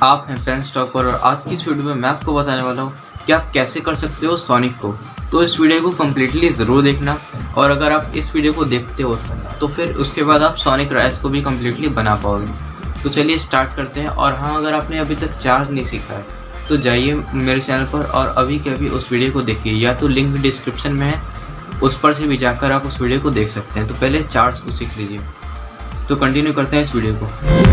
आप हैं pen stalker और आज की इस वीडियो में मैं आपको बताने वाला हूँ कि आप कैसे कर सकते हो सोनिक को। तो इस वीडियो को कम्प्लीटली ज़रूर देखना और अगर आप इस वीडियो को देखते हो तो फिर उसके बाद आप सोनिक राइस को भी कम्प्लीटली बना पाओगे। तो चलिए स्टार्ट करते हैं। और हाँ, अगर आपने अभी तक चार्ज नहीं सीखा है तो जाइए मेरे चैनल पर और अभी के अभी उस वीडियो को देखिए, या तो लिंक डिस्क्रिप्शन में है, उस पर से भी जाकर आप उस वीडियो को देख सकते हैं। तो पहले चार्ज को सीख लीजिए। तो कंटिन्यू करते हैं इस वीडियो को।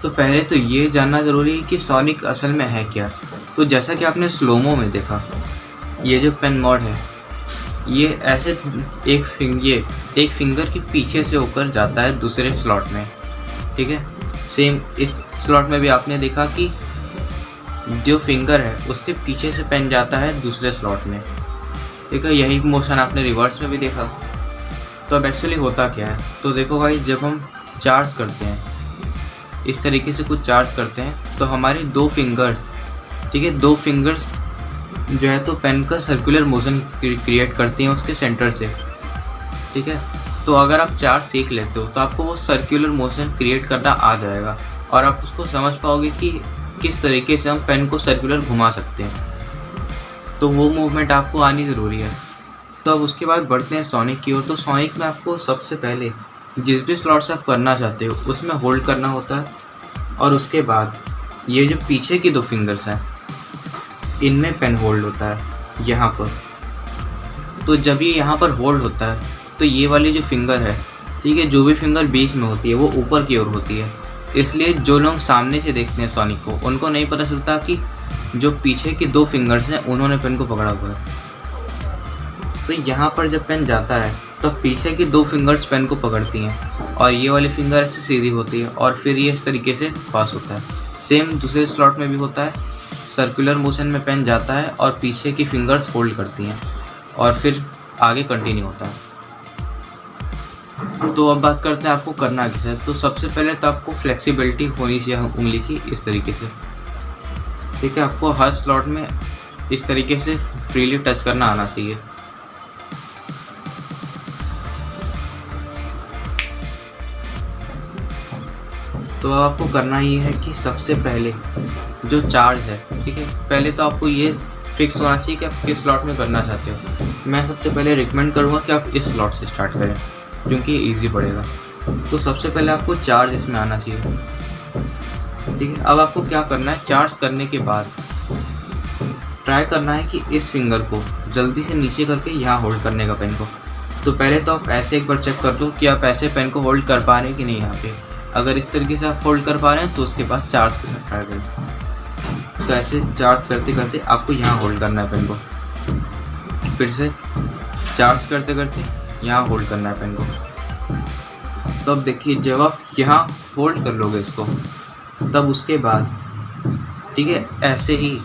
तो पहले तो ये जानना ज़रूरी है कि सोनिक असल में है क्या। तो जैसा कि आपने स्लोमो में देखा, ये जो पेन मोड है ये ऐसे एक फिंगर के पीछे से होकर जाता है दूसरे स्लॉट में, ठीक है। सेम इस स्लॉट में भी आपने देखा कि जो फिंगर है उसके पीछे से पेन जाता है दूसरे स्लॉट में, ठीक है। यही मोशन आपने रिवर्स में भी देखा। तो अब एक्चुअली होता क्या है, तो देखो गाइस, जब हम चार्ज करते हैं इस तरीके से कुछ चार्ज करते हैं तो हमारी दो फिंगर्स, ठीक है, दो फिंगर्स जो है तो पेन का सर्कुलर मोशन क्रिएट करती हैं उसके सेंटर से, ठीक है। तो अगर आप चार्ज सीख लेते हो तो आपको वो सर्कुलर मोशन क्रिएट करना आ जाएगा और आप उसको समझ पाओगे कि किस तरीके से हम पेन को सर्कुलर घुमा सकते हैं। तो वो मूवमेंट आपको आनी ज़रूरी है। तो अब उसके बाद बढ़ते हैं सोनिक की ओर। तो सोनिक में आपको सबसे पहले जिस भी स्लॉट से आप करना चाहते हो उसमें होल्ड करना होता है और उसके बाद ये जो पीछे की दो फिंगर्स हैं इनमें पेन होल्ड होता है यहाँ पर। तो जब ये यहाँ पर होल्ड होता है तो ये वाली जो फिंगर है, ठीक है, जो भी फिंगर बीच में होती है वो ऊपर की ओर होती है। इसलिए जो लोग सामने से देखते हैं सोनिक को उनको नहीं पता चलता कि जो पीछे की दो फिंगर्स हैं उन्होंने पेन को पकड़ा हुआ है। तो यहाँ पर जब पेन जाता है तो पीछे की दो फिंगर्स पेन को पकड़ती हैं और ये वाली फिंगर ऐसे सीधी होती है और फिर ये इस तरीके से पास होता है। सेम दूसरे स्लॉट में भी होता है, सर्कुलर मोशन में पेन जाता है और पीछे की फिंगर्स होल्ड करती हैं और फिर आगे कंटिन्यू होता है। तो अब बात करते हैं आपको करना कैसे है। तो सबसे पहले तो आपको फ्लेक्सिबिलिटी होनी चाहिए उंगली की इस तरीके से, ठीक है। आपको हर स्लॉट में इस तरीके से फ्रीली टच करना आना चाहिए। तो आपको करना ये है कि सबसे पहले जो चार्ज है, ठीक है, पहले तो आपको ये फिक्स होना चाहिए कि आप किस स्लॉट में करना चाहते हो। मैं सबसे पहले रिकमेंड करूँगा कि आप इस स्लॉट से स्टार्ट करें क्योंकि ईजी पड़ेगा। तो सबसे पहले आपको चार्ज इसमें आना चाहिए, ठीक है। अब आपको क्या करना है, चार्ज करने के बाद ट्राई करना है कि इस फिंगर को जल्दी से नीचे करके यहाँ होल्ड करने का पेन को। तो पहले तो आप ऐसे एक बार चेक कर लो कि आप ऐसे पेन को होल्ड कर पा रहे हैं कि नहीं। यहाँ पे अगर इस तरीके से आप होल्ड कर पा रहे हैं तो उसके बाद चार्ज के साथ ट्राई करें। तो ऐसे चार्ज करते करते आपको यहाँ होल्ड करना है पेन को, फिर से चार्ज करते करते यहाँ होल्ड करना है पेन को। तो अब देखिए, जब आप यहाँ होल्ड कर लोगे इसको तब उसके बाद, ठीक है, ऐसे ही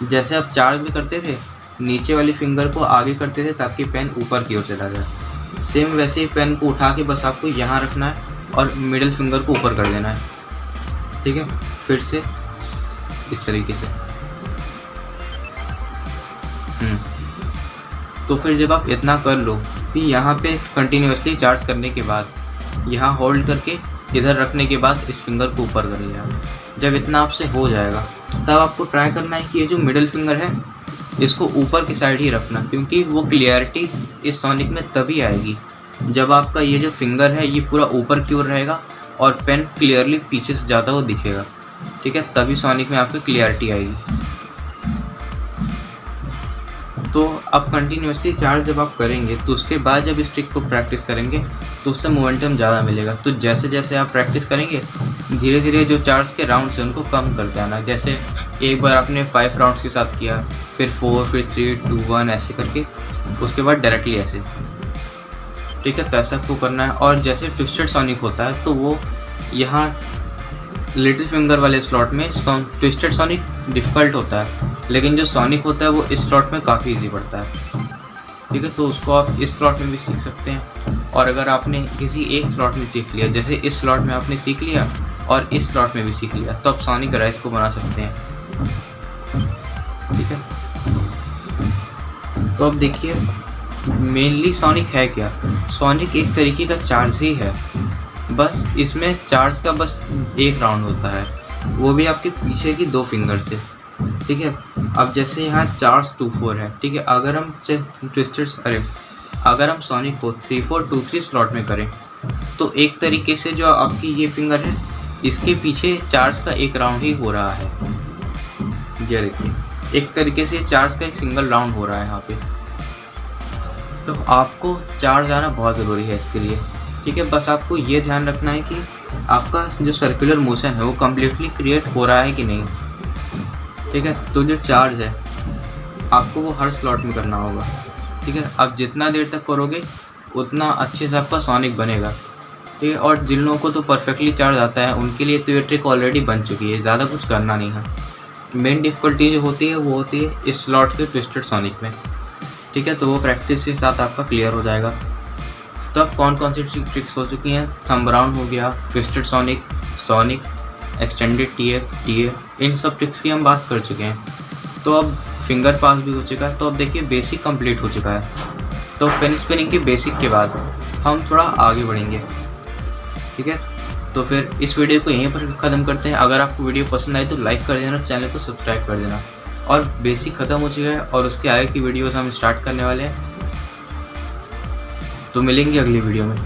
जैसे आप चार्ज भी करते थे नीचे वाली फिंगर को आगे करते थे ताकि पेन ऊपर की ओर चला जाए, सेम वैसे ही पेन को उठा के बस आपको यहाँ रखना है और मिडिल फिंगर को ऊपर कर देना है, ठीक है। फिर से इस तरीके से तो फिर जब आप इतना कर लो कि यहाँ पे कंटिन्यूसली चार्ज करने के बाद यहाँ होल्ड करके इधर रखने के बाद इस फिंगर को ऊकर करिए आप। जब इतना आपसे हो जाएगा तब आपको ट्राई करना है कि ये जो मिडिल फिंगर है इसको ऊपर की साइड ही रखना, क्योंकि वो क्लियरिटी इस सोनिक में तभी आएगी जब आपका ये जो फिंगर है ये पूरा ऊपर की ओर रहेगा और पेन क्लियरली पीछे से जाता हुआ दिखेगा, ठीक है। तभी सोनिक में आपको क्लियरिटी आएगी। तो अब कंटिन्यूसली चार्ज जब आप करेंगे तो उसके बाद जब इस ट्रिक को प्रैक्टिस करेंगे तो उससे मोमेंटम ज़्यादा मिलेगा। तो जैसे जैसे आप प्रैक्टिस करेंगे धीरे धीरे जो चार्ज के राउंड्स हैं उनको कम करते आना। जैसे एक बार आपने 5 राउंड्स के साथ किया, फिर 4, फिर 3, 2, 1 ऐसे करके, उसके बाद डायरेक्टली ऐसे, ठीक है। तो ऐसा आपको करना है। और जैसे ट्विस्टेड सोनिक होता है तो वो यहाँ लिटिल फिंगर वाले स्लॉट में ट्विस्टेड सोनिक डिफ़िकल्ट होता है, लेकिन जो सोनिक होता है वो इस स्लॉट में काफ़ी इजी पड़ता है। ठीक है, तो उसको आप इस स्लॉट में भी सीख सकते हैं। और अगर आपने किसी एक स्लॉट में सीख लिया, जैसे इस स्लॉट में आपने सीख लिया और इस स्लॉट में भी सीख लिया, तो आप सोनिक राइज को बना सकते हैं। ठीक है, तो अब देखिए मेनली सोनिक है क्या। सोनिक एक तरीके का चार्ज ही है, बस इसमें चार्ज का बस एक राउंड होता है, वो भी आपके पीछे की 2 फिंगर से। ठीक है, अब जैसे यहाँ चार्ज 2-4 है। ठीक है, अगर हम सोनिक को 3-4-2-3 स्लॉट में करें तो एक तरीके से जो आपकी ये फिंगर है इसके पीछे चार्ज का एक राउंड ही हो रहा है। ये देखिए, एक तरीके से चार्ज का एक सिंगल राउंड हो रहा है यहाँ पे। तो आपको चार्ज आना बहुत ज़रूरी है इसके लिए। ठीक है, बस आपको ये ध्यान रखना है कि आपका जो सर्कुलर मोशन है वो कम्प्लीटली क्रिएट हो रहा है कि नहीं। ठीक है, तो जो चार्ज है आपको वो हर स्लॉट में करना होगा। ठीक है, आप जितना देर तक करोगे उतना अच्छे से आपका सोनिक बनेगा। ठीक है, और जिन लोगों को तो परफेक्टली चार्ज आता है उनके लिए तो ये ट्रिक ऑलरेडी बन चुकी है, ज़्यादा कुछ करना नहीं है। मेन डिफ़िकल्टी जो होती है वो होती है इस स्लॉट के ट्विस्टेड सोनिक में। ठीक है, तो वो प्रैक्टिस के साथ आपका क्लियर हो जाएगा। तो अब कौन कौन सी ट्रिक्स हो चुकी हैं, थंब राउंड हो गया, twisted sonic, sonic, extended TA, इन सब ट्रिक्स की हम बात कर चुके हैं। तो अब फिंगर पास भी हो चुका है, तो अब देखिए बेसिक कंप्लीट हो चुका है। तो पेन स्पिनिंग के बेसिक के बाद हम थोड़ा आगे बढ़ेंगे। ठीक है, तो फिर इस वीडियो को यहीं पर ख़त्म करते हैं। अगर आपको वीडियो पसंद आई तो लाइक कर देना, चैनल को सब्सक्राइब कर देना। और बेसिक ख़त्म हो चुका है और उसके आगे की वीडियोस हम स्टार्ट करने वाले हैं। तो मिलेंगे अगली वीडियो में।